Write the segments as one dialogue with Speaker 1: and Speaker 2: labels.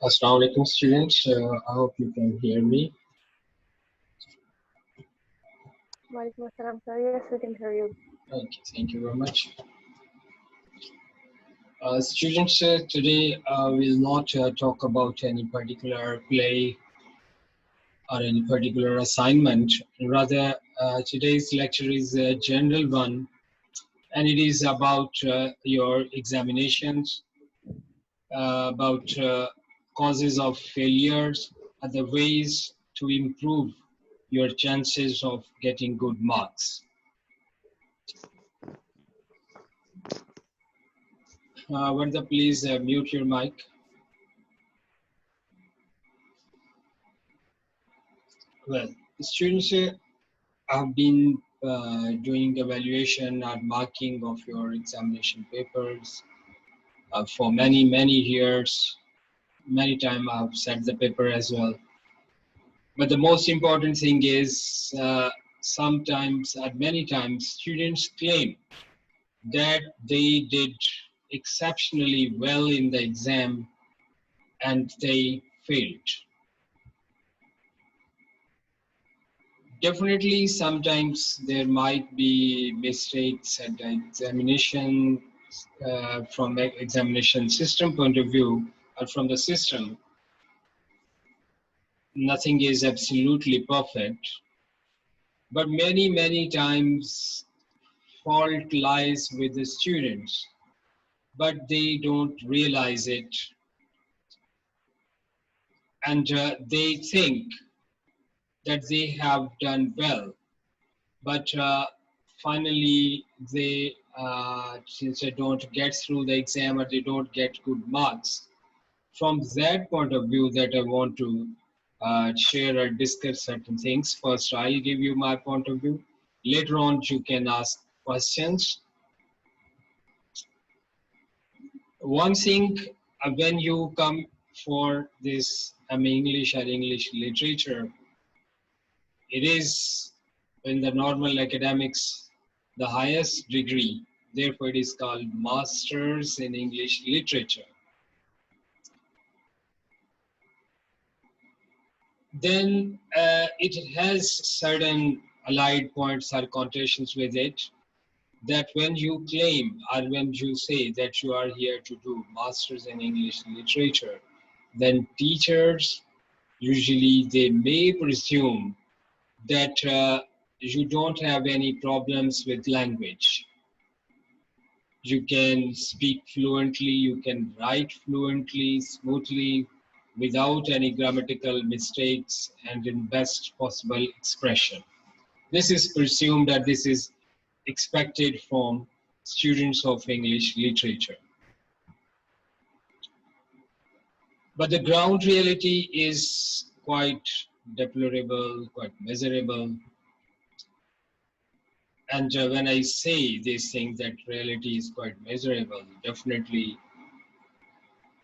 Speaker 1: Assalamu alaikum students. I hope you can hear me.
Speaker 2: Walaikum assalam, sir. Yes, we can hear you.
Speaker 1: Okay, thank you very much. Students, today we'll not talk about any particular play or any particular assignment. Rather, today's lecture is a general one, and it is about your examinations, about causes of failures, and the ways to improve your chances of getting good marks. Varda, please mute your mic. Well, students have been doing evaluation or marking of your examination papers for many years. Many times I've set the paper as well. But the most important thing is sometimes, at many times, students claim that they did exceptionally well in the exam and they failed. Definitely, sometimes there might be mistakes at the examination from the examination system point of view, or from the system. Nothing is absolutely perfect, but many times fault lies with the students, but they don't realize it, and they think that they have done well, but finally they since they don't get through the exam or they don't get good marks. From that point of view that I want to share or discuss certain things. First, I'll give you my point of view. Later on, you can ask questions. One thing, when you come for this English or English literature, it is in the normal academics the highest degree. Therefore, it is called Masters in English Literature. Then it has certain allied points or connotations with it, that when you claim or when you say that you are here to do Masters in English Literature, then teachers usually they may presume that you don't have any problems with language. You can speak fluently, you can write fluently, smoothly, without any grammatical mistakes and in best possible expression. This is presumed that this is expected from students of English literature. But the ground reality is quite deplorable, quite miserable. And when I say these things, that reality is quite miserable, definitely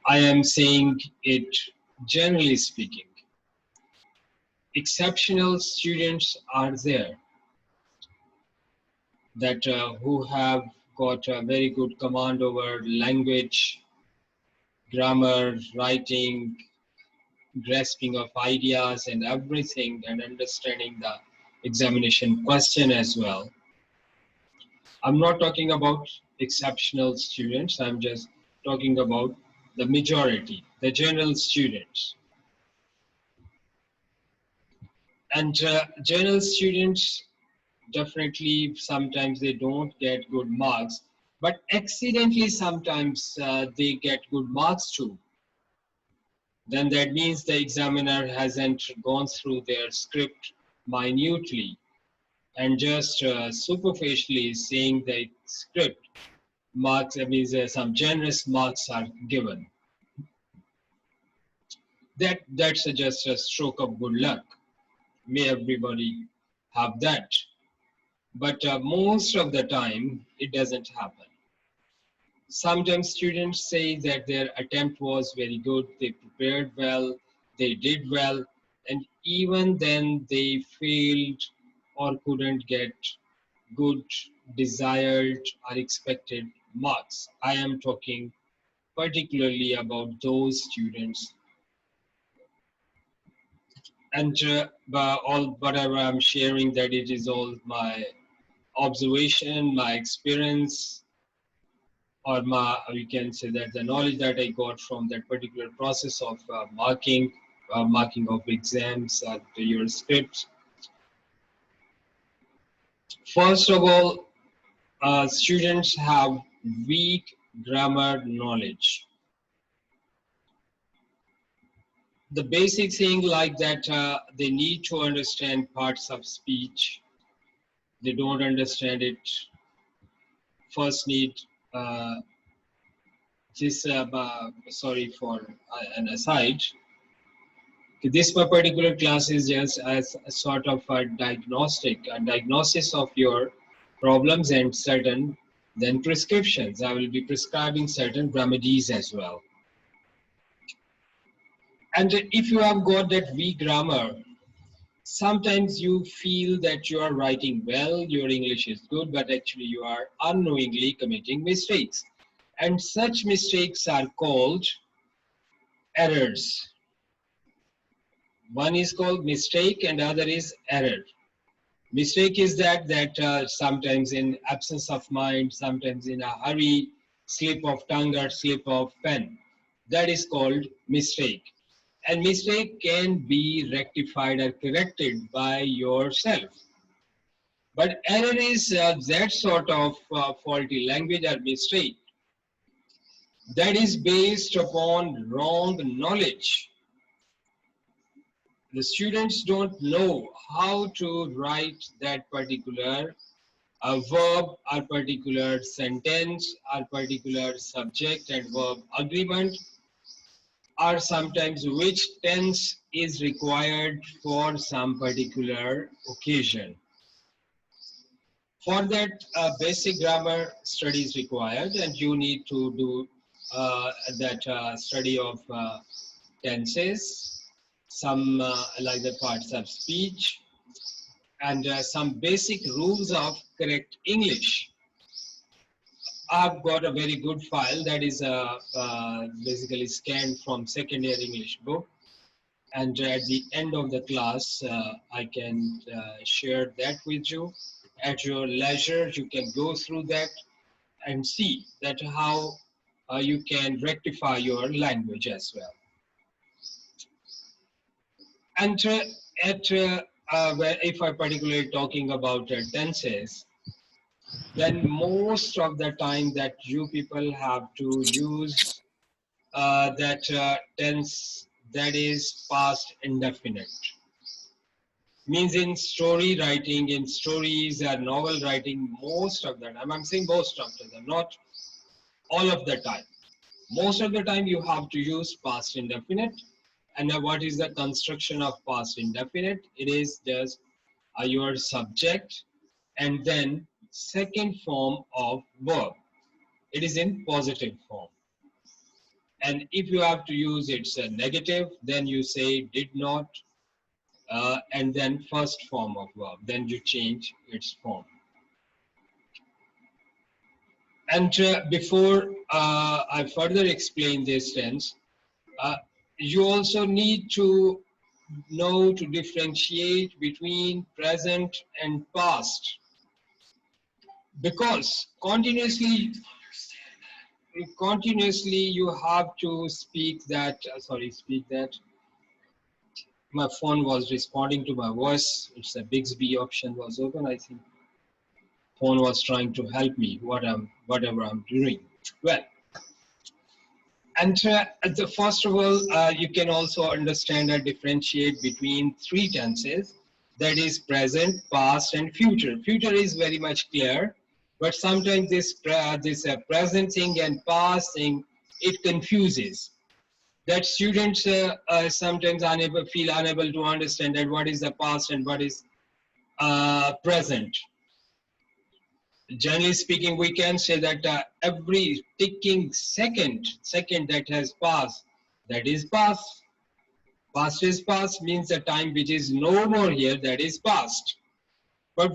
Speaker 1: I am saying it generally speaking. Exceptional students are there that who have got a very good command over language, grammar, writing, grasping of ideas and everything, and understanding the examination question as well. I'm not talking about exceptional students, I'm just talking about the majority, the general students. And general students, definitely sometimes they don't get good marks, but accidentally sometimes they get good marks too. Then that means the examiner hasn't gone through their script minutely and just superficially saying the script marks, that means some generous marks are given. That's just a stroke of good luck. May everybody have that. But most of the time, it doesn't happen. Sometimes students say that their attempt was very good, they prepared well, they did well, and even then they failed or couldn't get good, desired, or expected marks. I am talking particularly about those students And all whatever I'm sharing, that it is all my observation, my experience, or you can say that the knowledge that I got from that particular process of marking of exams to your scripts. First of all, students have weak grammar knowledge. The basic thing like that, they need to understand parts of speech. They don't understand it. First need uh, this, sorry for an aside. This particular class is just as a sort of a diagnosis of your problems and certain then prescriptions. I will be prescribing certain remedies as well. And if you have got that weak grammar, sometimes you feel that you are writing well, your English is good, but actually you are unknowingly committing mistakes. And such mistakes are called errors. One is called mistake and other is error. Mistake is that sometimes in absence of mind, sometimes in a hurry, slip of tongue or slip of pen. That is called mistake. And mistake can be rectified or corrected by yourself. But error is that sort of faulty language or mistake that is based upon wrong knowledge. The students don't know how to write that particular verb or particular sentence or particular subject and verb agreement, or sometimes which tense is required for some particular occasion. For that, basic grammar study is required, and you need to do that study of tenses, some like the parts of speech, and some basic rules of correct English. I've got a very good file that is basically scanned from second year English book, and at the end of the class I can share that with you. At your leisure, you can go through that and see that how you can rectify your language as well. And if I'm particularly talking about tenses, then most of the time that you people have to use that tense that is past indefinite. Means in story writing, in stories or novel writing, most of the time, I'm saying most of the time, not all of the time. Most of the time you have to use past indefinite. And what is the construction of past indefinite? It is just your subject and then second form of verb. It is in positive form. And if you have to use its negative, then you say did not, and then first form of verb. Then you change its form. And before I further explain this tense, you also need to know to differentiate between present and past, because continuously you have to speak that my phone was responding to my voice. It's a Bixby option was open. I think phone was trying to help me whatever I'm doing. Well, and first of all, you can also understand and differentiate between three tenses, that is present, past, and future. Future is very much clear, but sometimes this present thing and past thing, it confuses. That students sometimes feel unable to understand that what is the past and what is present. Generally speaking, we can say that every ticking second that has passed, that is past. Past is past means the time which is no more here, that is past. But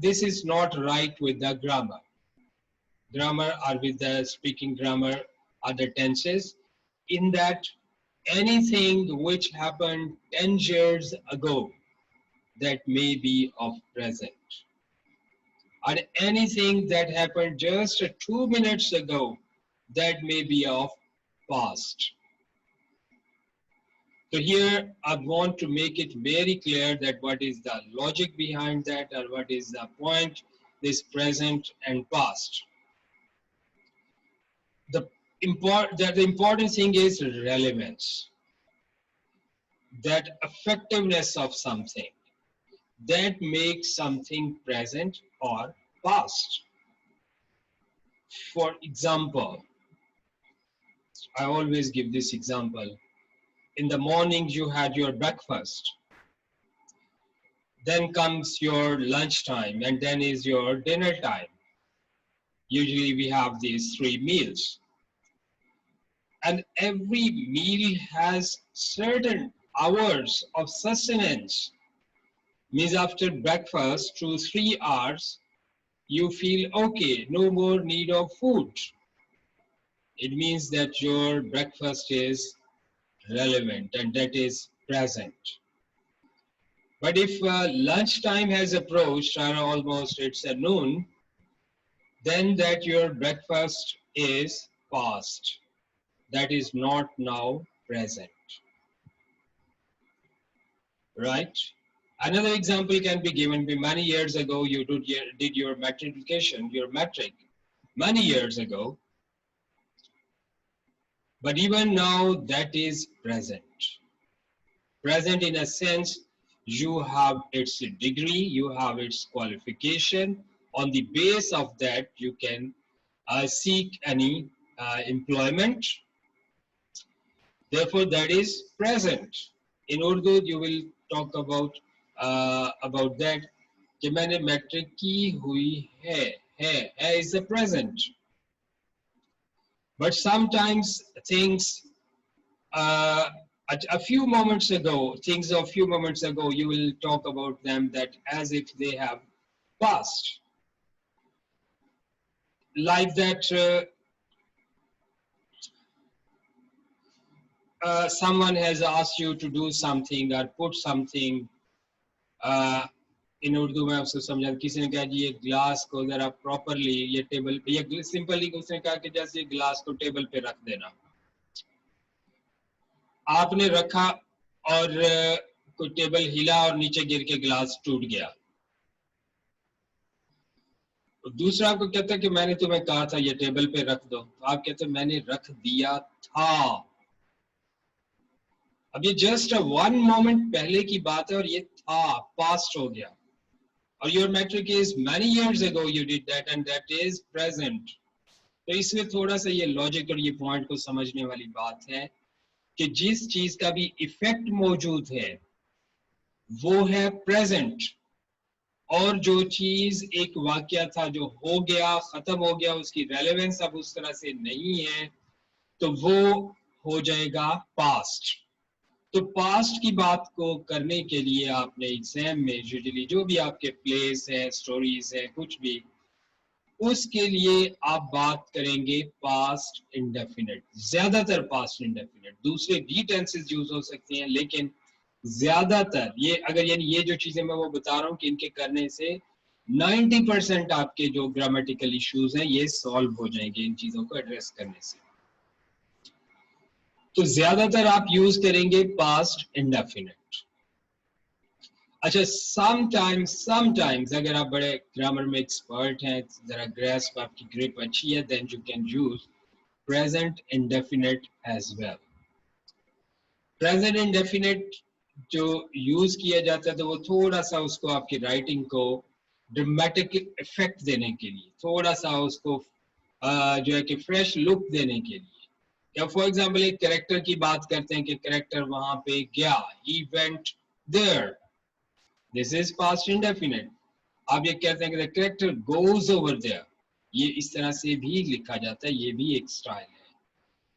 Speaker 1: this is not right with the grammar. Grammar or with the speaking grammar are the tenses. In that anything which happened 10 years ago that may be of present, or anything that happened just 2 minutes ago that may be of past. So here I want to make it very clear that what is the logic behind that, or what is the point, this present and past. The important thing is relevance, that effectiveness of something that makes something present or past. For example, I always give this example. In the morning you had your breakfast, then comes your lunchtime, and then is your dinner time. Usually we have these 3 meals, and every meal has certain hours of sustenance. Means after breakfast 2-3 hours you feel okay, no more need of food. It means that your breakfast is relevant and that is present. But if lunchtime has approached, or almost it's a noon, then that your breakfast is past. That is not now present. Right? Another example can be given. Many years ago, you did your matriculation, your matric, many years ago. But even now, that is present. Present in a sense, you have its degree, you have its qualification. On the base of that, you can seek any employment. Therefore, that is present. In Urdu, you will talk about that. कि मैंने matric की हुई है is the present. But sometimes things a few moments ago, you will talk about them that as if they have passed. Like that, someone has asked you to do something or put something. In Urdu में आपसे समझा, किसी ने कहा जी ये glass को जरा properly ये टेबल पे, ये सिंपली उसने कहा कि जैसे ये ग्लास को टेबल पे रख देना. आपने रखा और कोई टेबल हिला और नीचे गिर के ग्लास टूट गया. दूसरा आपको कहता है कि मैंने तुम्हें कहा था ये टेबल पे रख दो, तो आप कहते हैं मैंने रख दिया था. अब ये जस्ट 1 मोमेंट पहले की बात है और ये था पास्ट हो गया. और your matric is many years ago you did that and that is present. तो इसमें थोड़ा सा ये लॉजिक और ये पॉइंट को समझने वाली बात है कि जिस चीज का भी इफेक्ट मौजूद है वो है प्रेजेंट, और जो चीज एक वाकया था जो हो गया खत्म हो गया, उसकी रेलेवेंस अब उस तरह से नहीं है, तो वो हो जाएगा पास्ट. तो पास्ट की बात को करने के लिए आपने एग्जाम में यूजुअली जो भी आपके प्लेस है, स्टोरीज है, कुछ भी, उसके लिए आप बात करेंगे पास्ट इंडेफिनिट, ज्यादातर पास्ट इंडेफिनिट. दूसरे भी टेंसेस यूज हो सकते हैं, लेकिन ज्यादातर ये अगर यानी ये जो चीजें मैं वो बता रहा हूँ कि इनके करने से 90% आपके जो ग्रामेटिकल इश्यूज हैं ये सॉल्व हो जाएंगे इन चीजों को एड्रेस करने से. तो ज्यादातर आप यूज करेंगे पास्ट इंडेफिनिट. अच्छा, समटाइम्स अगर आप बड़े ग्रामर में एक्सपर्ट हैं, जरा ग्रेस्प आपकी ग्रिप अच्छी है, then you can use present indefinite as well. Present indefinite जो यूज किया जाता है तो वो थोड़ा सा उसको आपकी राइटिंग को ड्रामेटिक इफेक्ट देने के लिए, थोड़ा सा उसको जो है कि फ्रेश लुक देने के लिए. या फॉर एग्जाम्पल एक कैरेक्टर की बात करते हैं कि कैरेक्टर वहां पे गया, he went there, this is past indefinite. आप ये कहते हैं कि the character goes over there, ये इस तरह से भी लिखा जाता है, ये भी एक स्टाइल है.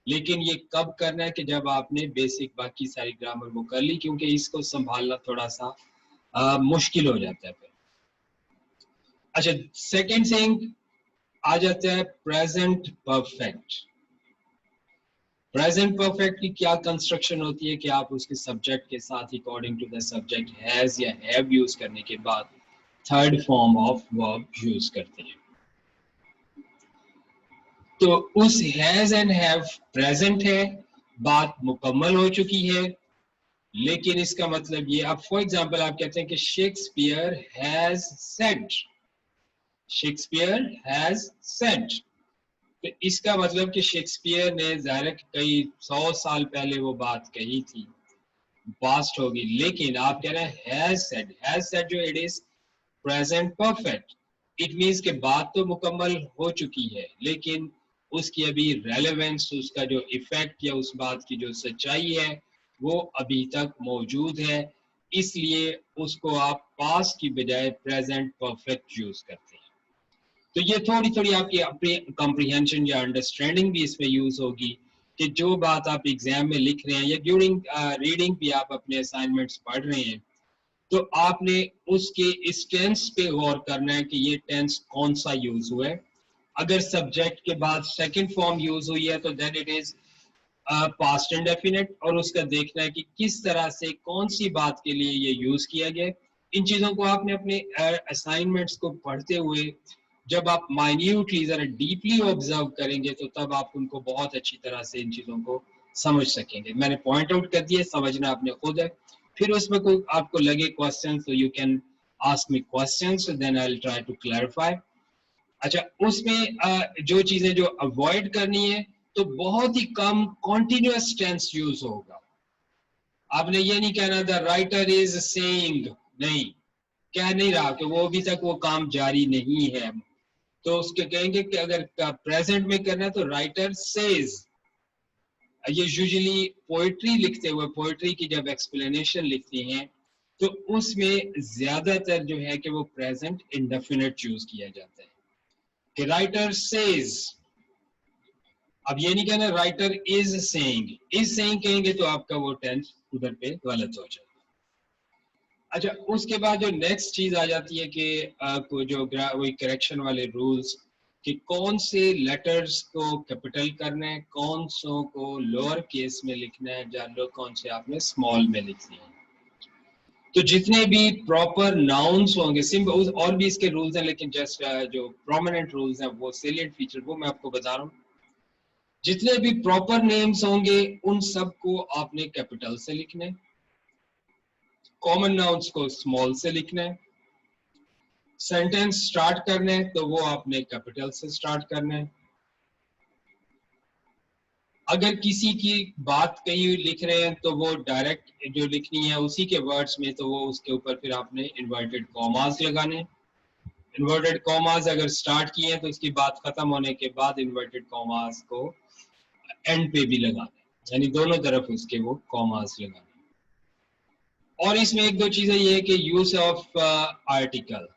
Speaker 1: लेकिन ये कब करना है कि जब आपने बेसिक बाकी सारी ग्रामर को कर ली, क्योंकि इसको संभालना थोड़ा सा मुश्किल हो जाता है फिर. अच्छा, सेकंड थिंग आ जाता है प्रेजेंट परफेक्ट. प्रेजेंट परफेक्ट की क्या कंस्ट्रक्शन होती है कि आप उसके सब्जेक्ट के साथ according to the subject has या हैव यूज करने के बाद third form of verb use करते हैं। तो उस हैज एंड हैव प्रेजेंट है, बात मुकम्मल हो चुकी है, लेकिन इसका मतलब ये, अब फॉर एग्जांपल आप कहते हैं कि Shakespeare has said, Shakespeare has said, तो इसका मतलब कि शेक्सपियर ने ज़ाहिर कई 100 साल पहले वो बात कही थी, पास्ट होगी, लेकिन आप कह रहे हैं हैज सेड जो it is present perfect, it means कि बात तो मुकम्मल हो चुकी है, लेकिन उसकी अभी रेलेवेंस, उसका जो इफेक्ट या उस बात की जो सच्चाई है वो अभी तक मौजूद है, इसलिए उसको आप पास्ट की बजाय प्रेजेंट परफेक्ट यूज करते हैं। तो ये थोड़ी थोड़ी आपकी अपनी कॉम्प्रिहेंशन या अंडरस्टैंडिंग भी इसमें यूज होगी कि जो बात आप एग्जाम में लिख रहे हैं या ड्यूरिंग रीडिंग भी आप अपने असाइनमेंट्स पढ़ रहे हैं, तो आपने उसके इस टेंस पे गौर करना है कि ये टेंस कौन सा यूज हुआ है। अगर सब्जेक्ट के बाद सेकंड फॉर्म यूज हुई है तो then it is past indefinite, और उसका देखना है कि किस तरह से कौन सी बात के लिए ये यूज किया गया। इन चीजों को आपने अपने असाइनमेंट्स को पढ़ते हुए जब आप माइन्यूटली जरा डीपली ऑब्जर्व करेंगे तो तब आप उनको बहुत अच्छी तरह से इन चीजों को समझ सकेंगे। मैंने पॉइंट आउट कर दिया, समझना आपने खुद है। फिर उसमें कोई आपको लगे क्वेश्चन तो you can ask me questions, then I will try to clarify. अच्छा, उसमें जो चीजें जो अवॉइड करनी है, तो बहुत ही कम कॉन्टिन्यूअस टेंस यूज होगा। आपने ये नहीं कहना द राइटर इज सेइंग, नहीं, कह नहीं रहा कि वो अभी तक वो काम जारी नहीं है, तो उसके कहेंगे कि अगर प्रेजेंट में करना है तो राइटर सेज। ये यूजुअली पोएट्री लिखते हुए, पोएट्री की जब एक्सप्लेनेशन लिखती हैं तो उसमें ज्यादातर जो है कि वो प्रेजेंट इंडेफिनिट यूज किया जाता है कि राइटर सेज। अब ये नहीं कहना writer is saying, is saying कहेंगे तो आपका वो टेंस उधर पे गलत हो जाएगा। अच्छा, उसके बाद जो नेक्स्ट चीज आ जाती है कि जो वही करेक्शन वाले रूल्स कि कौन से लेटर्स को कैपिटल करना है, कौन सो को लोअर केस में लिखना है, या कौन से आपने स्मॉल में लिखने हैं। तो जितने भी प्रॉपर नाउन्स होंगे, सिंपल और भी इसके रूल्स हैं, लेकिन जस्ट जो प्रोमिनेंट रूल्स हैं वो सेलिएंट फीचर वो मैं आपको बता रहा हूँ। जितने भी प्रॉपर नेम्स होंगे उन सबको आपने कैपिटल से लिखना है, कॉमन नाउन्स को स्मॉल से लिखना है, सेंटेंस स्टार्ट करना है तो वो आपने कैपिटल से स्टार्ट करना है। अगर किसी की बात कहीं लिख रहे हैं तो वो डायरेक्ट जो लिखनी है उसी के वर्ड्स में, तो वो उसके ऊपर फिर आपने इन्वर्टेड कॉमास लगाने। इन्वर्टेड कॉमास अगर स्टार्ट किए हैं तो उसकी बात खत्म होने के बाद इन्वर्टेड कॉमास को एंड पे भी लगाने, यानी दोनों तरफ उसके वो कॉमास लगाने। और इसमें एक दो चीजें ये है कि यूज ऑफ आर्टिकल।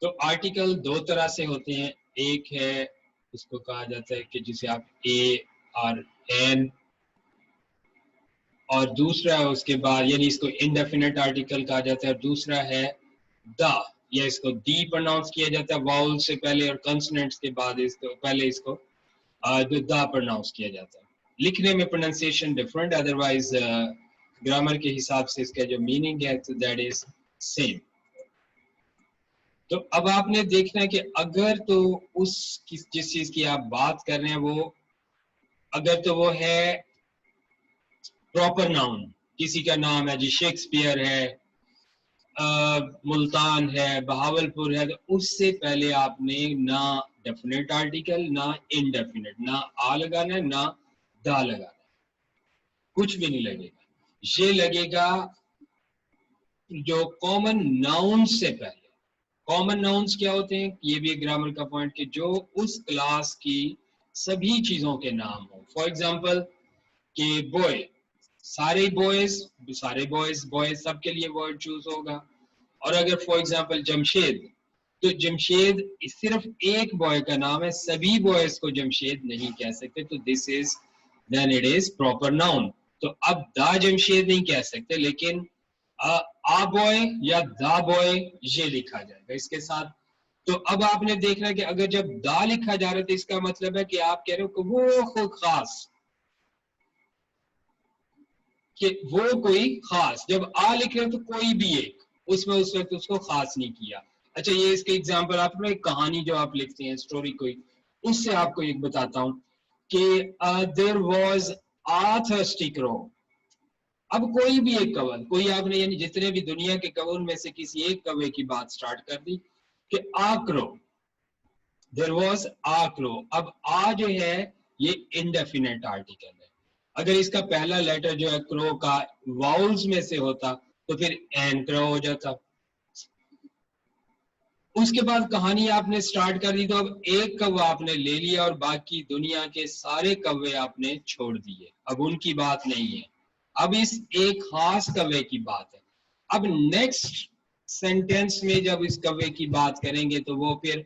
Speaker 1: तो आर्टिकल दो तरह से होते हैं, एक है उसको कहा जाता है कि जिसे आप ए और एन, और दूसरा है उसके बाद, यानी इसको इंडेफिनिट आर्टिकल कहा जाता है, और दूसरा है द, या इसको दी प्रोनाउंस किया जाता है वाउल से पहले और कंसोनेंट्स के बाद, इसको पहले इसको जो द प्रोनाउंस किया जाता है। लिखने में प्रोनाउंसिएशन डिफरेंट, अदरवाइज ग्रामर के हिसाब से इसका जो मीनिंग है तो दैट इज सेम। तो अब आपने देखना है कि अगर तो जिस चीज की आप बात कर रहे हैं वो, अगर तो वो है प्रॉपर नाउन, किसी का नाम है जी शेक्सपियर है, मुल्तान है, बहावलपुर है, तो उससे पहले आपने ना डेफिनेट आर्टिकल ना इनडेफिनेट, ना आ लगाना है ना दा लगाना है, कुछ भी नहीं लगेगा। ये लगेगा जो कॉमन नाउन से पहले। कॉमन नाउन्स क्या होते हैं, ये भी एक ग्रामर का पॉइंट कि जो उस क्लास की सभी चीजों के नाम हो। फॉर एग्जांपल कि बॉय, सारे बॉयज बॉयज सबके लिए वर्ड चूज होगा। और अगर फॉर एग्जांपल जमशेद, तो जमशेद सिर्फ एक बॉय का नाम है, सभी बॉयज को जमशेद नहीं कह सकते, तो this is then it is proper noun. तो अब दा जमशेद नहीं कह सकते, लेकिन आ बॉय या दा बॉय ये लिखा जाएगा। इसके साथ तो अब आपने देखना है कि अगर जब दा लिखा जा रहा है तो इसका मतलब है कि आप कह रहे हो कि वो खुद खास, कि वो कोई खास। जब आ लिख रहे हो तो कोई भी एक, उसमें उस वक्त उसको खास नहीं किया। अच्छा, ये इसके एग्जांपल आपको एक कहानी जो आप लिखते हैं, स्टोरी कोई, उससे आपको एक बताता हूँ कि there was a thirsty crow. अब कोई भी एक कौवा, कोई आपने यानी जितने भी दुनिया के कौवों में से किसी एक कौवे की बात स्टार्ट कर दी कि a crow, there was a crow. अब आ जो है ये इनडेफिनेट आर्टिकल है। अगर इसका पहला लेटर जो है क्रो का वाउल्स में से होता तो फिर एन क्रो हो जाता। उसके बाद कहानी आपने स्टार्ट कर दी, तो अब एक कौवा आपने ले लिया और बाकी दुनिया के सारे कौवे आपने छोड़ दिए। अब उनकी बात नहीं है, अब इस एक खास कौवे की बात है। अब नेक्स्ट सेंटेंस में जब इस कौवे की बात करेंगे तो वो फिर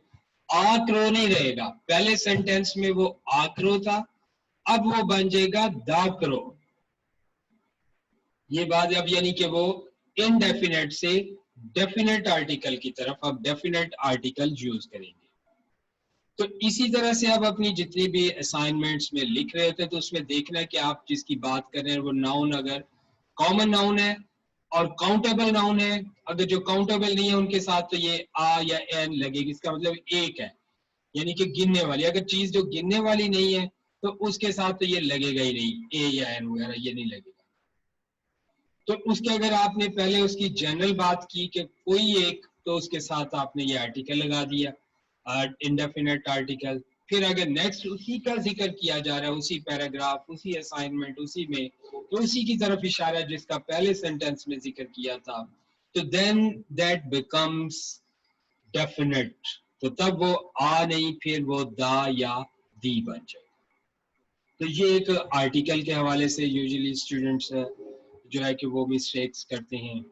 Speaker 1: आक्रो नहीं रहेगा। पहले सेंटेंस में वो आक्रो था, अब वो बन जाएगा दाक्रो। ये बात अब यानी कि वो इनडेफिनेट से डेफिनेट आर्टिकल की तरफ अब डेफिनेट आर्टिकल यूज करेंगे। तो इसी तरह से आप अपनी जितनी भी असाइनमेंट्स में लिख रहे होते हैं तो उसमें देखना है कि आप जिसकी बात कर रहे हैं वो नाउन अगर कॉमन नाउन है और काउंटेबल नाउन है। अगर जो काउंटेबल नहीं है उनके साथ तो ये आ या एन लगेगी, इसका मतलब एक है, यानी कि गिनने वाली। अगर चीज जो गिनने वाली नहीं है तो उसके साथ तो ये लगेगा ही नहीं, ए या एन वगैरह ये नहीं लगेगा। तो उसके अगर आपने पहले उसकी जनरल बात की कि कोई एक, तो उसके साथ आपने ये आर्टिकल लगा दिया, इंडेफिनेट आर्टिकल। फिर अगर नेक्स्ट उसी का जिक्र किया जा रहा है, उसी पैराग्राफ, उसी असाइनमेंट, उसी में, तो उसी की तरफ इशारा जिसका पहले सेंटेंस में जिक्र किया था, तो देन दैट बिकम्स डेफिनेट। तो तब वो आ नहीं, फिर वो दा या दी बन जाए। तो ये एक आर्टिकल के हवाले से यूजुअली स्टूडेंट्स जो है कि वो मिस्टेक्स करते हैं।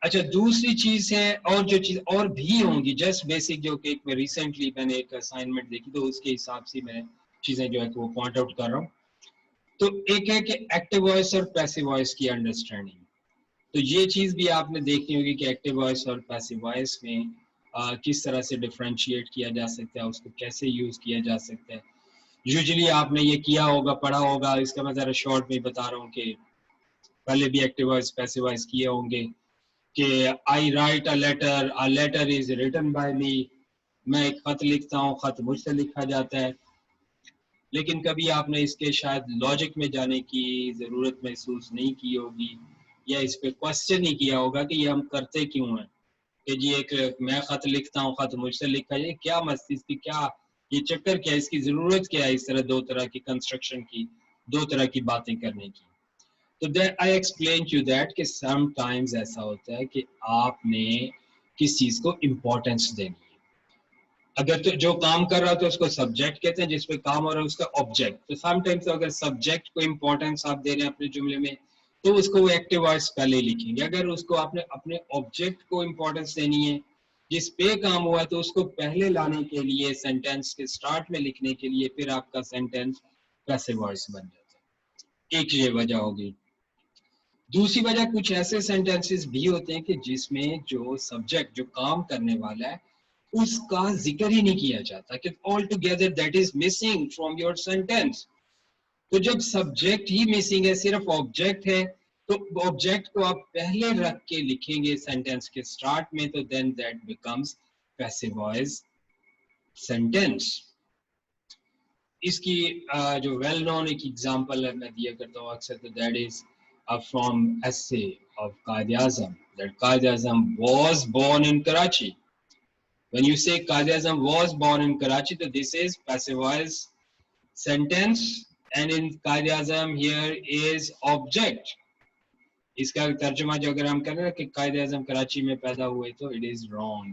Speaker 1: अच्छा, दूसरी चीज है, और जो चीज और भी होंगी जस्ट बेसिक, जो कि मैं रिसेंटली मैंने एक असाइनमेंट देखी तो उसके हिसाब से मैं चीजें जो है कि वो पॉइंट आउट कर रहा हूँ। तो एक है कि एक्टिव वॉइस और पैसिव वॉइस की अंडरस्टैंडिंग। तो ये चीज भी आपने देखनी होगी कि एक्टिव वॉइस और पैसिव वॉइस में किस तरह से डिफरेंशिएट किया जा सकता है, उसको कैसे यूज किया जा सकता है। यूजुअली आपने ये किया होगा, पढ़ा होगा, इसका मैं जरा शॉर्ट में बता रहा हूँ कि पहले भी एक्टिव वॉइस पैसिव वॉइस किए होंगे कि I write a letter is written by me. मैं एक खत लिखता हूँ, खत मुझसे लिखा जाता है। लेकिन कभी आपने इसके शायद लॉजिक में जाने की जरूरत महसूस नहीं की होगी, या इस पे क्वेश्चन नहीं किया होगा कि ये हम करते क्यों हैं, कि जी एक मैं खत लिखता हूँ, खत मुझसे लिखा जाए, क्या मस्तिष्क की क्या ये चक्कर, क्या इसकी जरूरत क्या है इस तरह दो तरह की कंस्ट्रक्शन की, दो तरह की बातें करने की। तो आई एक्सप्लेन यू दैट कि समटाइम्स ऐसा होता है कि आपने किस चीज को इम्पोर्टेंस देनी है। अगर तो जो काम कर रहा है तो उसको सब्जेक्ट कहते हैं, जिसपे काम हो रहा है उसका ऑब्जेक्ट। तो समटाइम्स अगर सब्जेक्ट को इम्पोर्टेंस आप दे रहे हैं अपने जुमले में तो उसको वो एक्टिव वॉइस पहले लिखेंगे। अगर उसको आपने अपने ऑब्जेक्ट को इम्पोर्टेंस देनी है जिस पे काम हुआ है तो उसको पहले लाने के लिए सेंटेंस के स्टार्ट में लिखने के लिए फिर आपका सेंटेंस पैसिव वॉइस बन जाता है। एक ये वजह होगी। दूसरी वजह, कुछ ऐसे सेंटेंसेस भी होते हैं कि जिसमें जो सब्जेक्ट जो काम करने वाला है उसका जिक्र ही नहीं किया जाता, कि all together that is missing from your sentence. तो जब सब्जेक्ट ही मिसिंग है, सिर्फ ऑब्जेक्ट है, तो ऑब्जेक्ट को आप पहले रख के लिखेंगे सेंटेंस के स्टार्ट में, तो then that becomes passive voice sentence. इसकी जो वेल नोन एक एग्जांपल मैं दिया करता हूँ अक्सर, तो that is from essay of Quaid-e-Azam, that Quaid-e-Azam was born in Karachi. When you say Qaid-e-Azam was born in Karachi, so this is passive voice sentence, and in Qaid-e-Azam here is object. इसका तर्जुमा जो अगर हम कर रहे हैं कि कायद-ए-आज़म कराची में पैदा हुए, तो it is wrong.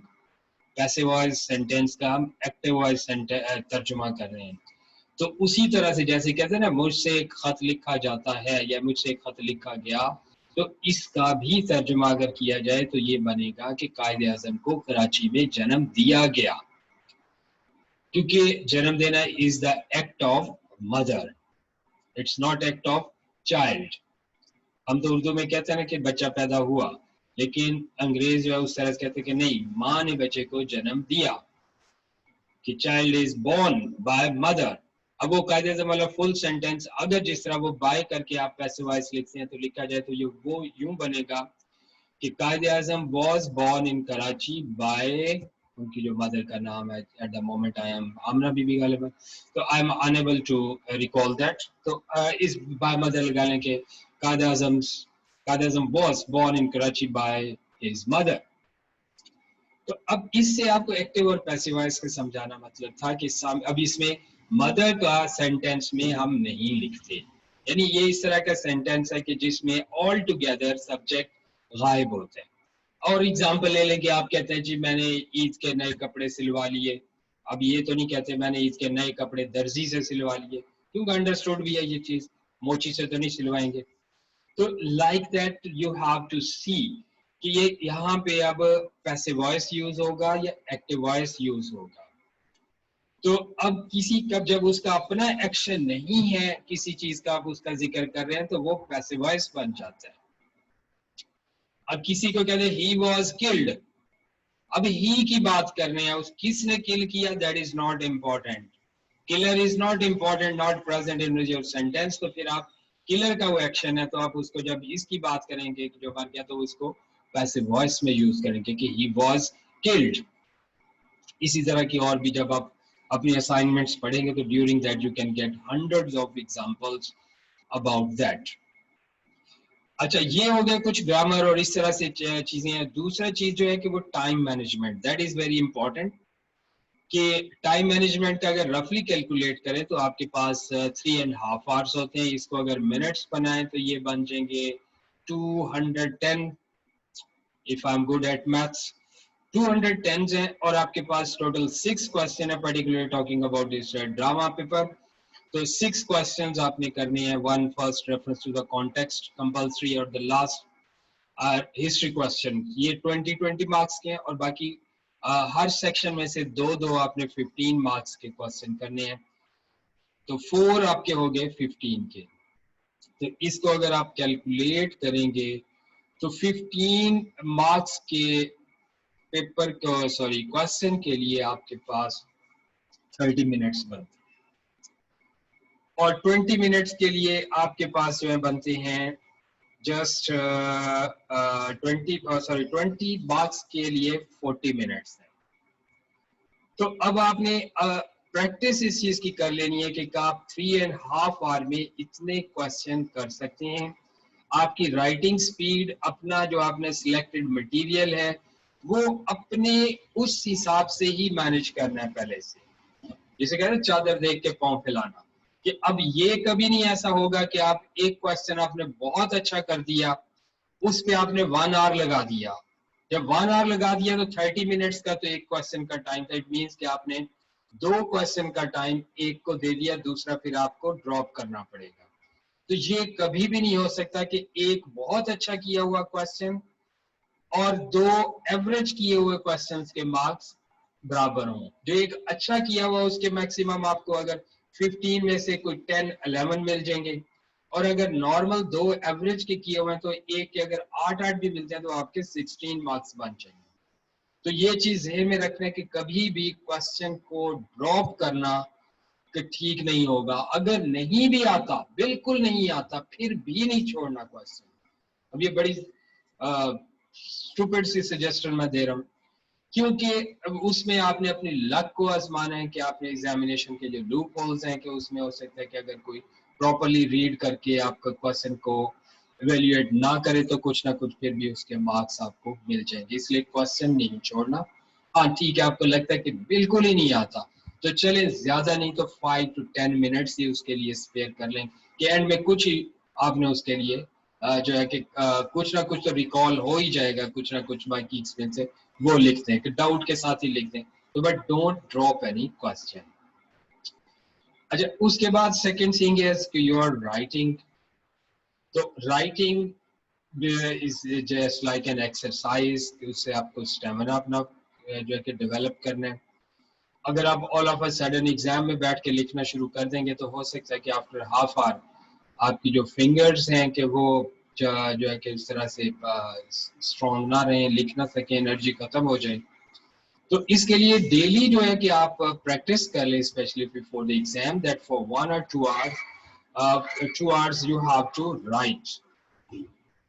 Speaker 1: Passive voice sentence का हम एक्टिव वॉइस तर्जुमा कर रहे हैं। तो उसी तरह से जैसे कहते हैं ना, मुझसे एक खत लिखा जाता है या मुझसे एक खत लिखा गया, तो इसका भी तर्जुमा अगर किया जाए तो ये बनेगा कि कायद-ए-आज़म को कराची में जन्म दिया गया, क्योंकि जन्म देना is the act of mother, it's not act of child. हम तो उर्दू में कहते हैं ना कि बच्चा पैदा हुआ, लेकिन अंग्रेज जो है उस तरह से कहते कि नहीं, माँ ने बच्चे को जन्म दिया, कि child is born by mother. अब वो कायदे से मतलब फुल सेंटेंस अगर जिस तरह वो बाय करके आप पैसिव वॉइस लिखते हैं तो लिखा जाए तो ये वो यूं बनेगा कि Quaid e Azam was born in Karachi by, उनकी जो मदर का नाम है at the moment I am Amna Bibi गालिबा, तो I am unable to recall that. तो इस बाय मदर लगाने के Quaid e Azam was born in Karachi by his mother. तो अब इससे आपको एक्टिव और पैसिव वॉइस का समझाना मतलब था कि अब इसमें मदर का सेंटेंस में हम नहीं लिखते, यानी ये इस तरह का सेंटेंस है कि जिसमें ऑल टुगेदर सब्जेक्ट गायब होते हैं। और एग्जांपल ले लेंगे, आप कहते हैं जी मैंने ईद के नए कपड़े सिलवा लिए, अब ये तो नहीं कहते मैंने ईद के नए कपड़े दर्जी से सिलवा लिए, क्योंकि अंडरस्टूड भी है ये चीज, मोची से तो नहीं सिलवाएंगे। तो like that you have to see कि ये यहाँ पे अब पैसिव वॉइस यूज होगा या एक्टिव वॉइस यूज होगा। तो अब किसी का जब उसका अपना एक्शन नहीं है, किसी चीज का आप उसका जिक्र कर रहे हैं तो वो पैसिव वॉइस बन जाता है। अब किसी को कहते हैं ही वॉज किल्ड, अब ही की बात कर रहे हैं, उस किसने किल किया that is not important, killer is not important, not present in your sentence. तो फिर आप किलर का वो एक्शन है तो आप उसको जब इसकी बात करेंगे कि जो मर गया तो उसको पैसिव वॉइस में यूज करेंगे कि ही वॉज किल्ड। इसी तरह की और भी जब आप अपनी असाइनमेंट्स पढ़ेंगे तो during that you can get hundreds of examples about that. अच्छा, ये हो गया कुछ ग्रामर और इस तरह से चीजें हैं। दूसरा चीज जो है कि वो time management, that is very important. कि टाइम मैनेजमेंट का अगर रफली कैलकुलेट करें तो आपके पास 3.5 आवर्स होते हैं, इसको अगर मिनट्स बनाएं तो ये बन जाएंगे 210, if I am good at maths 210 हैं, और आपके पास टोटल 6 क्वेश्चन है, particularly talking about this drama paper. तो 6 क्वेश्चंस आपने करने हैं, one first reference to the context compulsory, और द लास्ट हिस्ट्री क्वेश्चन, ये 20 मार्क्स के हैं, और बाकी हर सेक्शन में से दो आपने 15 मार्क्स के क्वेश्चन करने हैं, तो 4 आपके हो गए 15 के। तो इसको अगर आप कैलकुलेट करेंगे तो 15 मार्क्स के पेपर को, सॉरी क्वेश्चन के लिए आपके पास 30 मिनट्स बनते हैं, और 20 मिनट्स के लिए आपके पास जो है बनते हैं जस्ट 20 मार्क्स के लिए 40 मिनट्स है। तो अब आपने प्रैक्टिस इस चीज की कर लेनी है कि आप 3.5 आवर में इतने क्वेश्चन कर सकते हैं। आपकी राइटिंग स्पीड, अपना जो आपने सिलेक्टेड मटेरियल है वो अपने उस हिसाब से ही मैनेज करना है पहले से, जिसे कहते हैं चादर देख के पांव फैलाना। कि अब ये कभी नहीं ऐसा होगा कि आप एक क्वेश्चन आपने बहुत अच्छा कर दिया, उस पे आपने 1 आवर लगा दिया, जब 1 आवर लगा दिया तो 30 मिनट्स का तो एक क्वेश्चन का टाइम था, इट मींस कि आपने 2 क्वेश्चन का टाइम एक को दे दिया, दूसरा फिर आपको ड्रॉप करना पड़ेगा। तो ये कभी भी नहीं हो सकता कि एक बहुत अच्छा किया हुआ क्वेश्चन और 2 एवरेज किए हुए क्वेश्चंस के मार्क्स बराबर हों। जो एक अच्छा किया हुआ उसके मैक्सिमम आपको अगर 15 में से कोई 10-11 मिल जाएंगे, और अगर नॉर्मल 2 एवरेज के किए हुए हैं तो एक के अगर 8-8 भी मिलते हैं तो आपके 16 मार्क्स बन जाएंगे। तो ये चीज ध्यान में रखना कि कभी भी क्वेश्चन को ड्रॉप करना कि ठीक नहीं होगा। अगर नहीं भी आता, बिल्कुल नहीं आता, फिर भी नहीं छोड़ना क्वेश्चन। अब ये बड़ी स्टूपिड सी सजेशन मैं दे रहा हूँ, क्योंकि उसमें आपने अपनी लक को आजमाना है कि आपने एग्जामिनेशन के जो लूप होल्स हैं कि उसमें हो सकता है कि अगर कोई प्रॉपर्ली रीड करके आपका क्वेश्चन को इवेल्युएट ना करे तो कुछ ना कुछ फिर भी उसके मार्क्स आपको मिल जाएंगे, इसलिए क्वेश्चन नहीं छोड़ना। हाँ ठीक है, आपको लगता है कि बिल्कुल ही नहीं आता तो चले ज्यादा नहीं तो 5 to 10 मिनट्स ही उसके लिए स्पेयर कर लें कि एंड में कुछ ही आपने उसके लिए जो है कि कुछ ना कुछ तो रिकॉल हो ही जाएगा, कुछ ना कुछ बाकी एक्सपीरियंस से वो लिखते हैं कि डाउट के साथ ही लिखते हैं। तो but don't drop any question. अच्छा, उसके बाद सेकंड थिंग इज कि यू आर राइटिंग। तो writing is just like an exercise, उससे आपको स्टेमिना अपना जो है कि डेवलप करना है। अगर आप all of a sudden exam में बैठ के लिखना शुरू कर देंगे तो हो सकता है कि आफ्टर हाफ आवर आपकी जो फिंगर्स हैं कि वो जो है कि इस तरह से स्ट्रॉन्ग ना रहें, लिख ना सकें, एनर्जी खत्म हो जाए। तो इसके लिए डेली जो है कि आप प्रैक्टिस कर लें, specially before the exam, that for 1 or 2 hours 2 hours you have to write.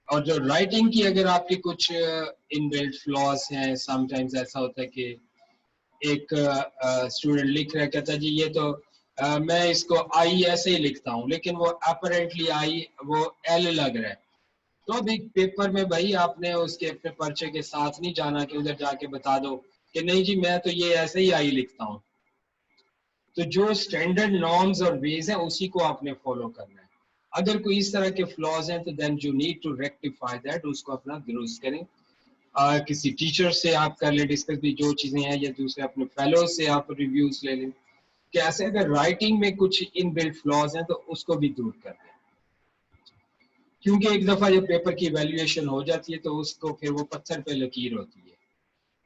Speaker 1: और जो राइटिंग की अगर आपकी कुछ इनबिल्ट फ्लॉज हैं, समटाइम्स ऐसा होता है कि एक स्टूडेंट लिख रहा है, कहता है जी ये तो मैं इसको आई ऐसे ही लिखता हूँ, लेकिन वो अपरेंटली आई वो एल लग रहा है। तो अभी पेपर में भाई आपने उसके अपने पर्चे के साथ नहीं जाना कि उधर जाके बता दो कि नहीं जी मैं तो ये ऐसे ही आई लिखता हूँ। तो जो स्टैंडर्ड नॉर्म्स और वेज हैं उसी को आपने फॉलो करना है। अगर कोई इस तरह के फ्लॉज हैं तो then you need to rectify that, उसको अपना दुरुस्त करें। किसी टीचर से आप कर ले डिस्कस भी जो चीजें हैं, या दूसरे अपने फेलो से आप रिव्यूज ले लें कि ऐसे अगर राइटिंग में कुछ इनबिल्ट फ्लॉज हैं तो उसको भी दूर कर दें। क्योंकि एक दफा जब पेपर की वैल्यूएशन हो जाती है तो उसको फिर वो पत्थर पे लकीर होती है।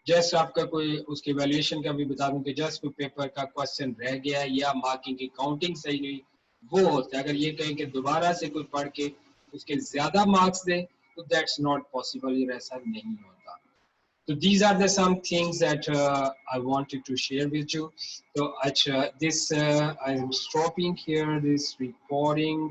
Speaker 1: जस्ट आपका कोई उसकी वैल्यूएशन का भी बता दूं कि जस्ट कोई पेपर का क्वेश्चन रह गया या मार्किंग की काउंटिंग सही नहीं, वो होता है। अगर ये कहें कि दोबारा से कोई पढ़ के उसके ज्यादा मार्क्स दे तो दैट्स नॉट पॉसिबल, ये ऐसा नहीं होता। So these are the some things that I wanted to share with you. So this I'm stopping here this recording.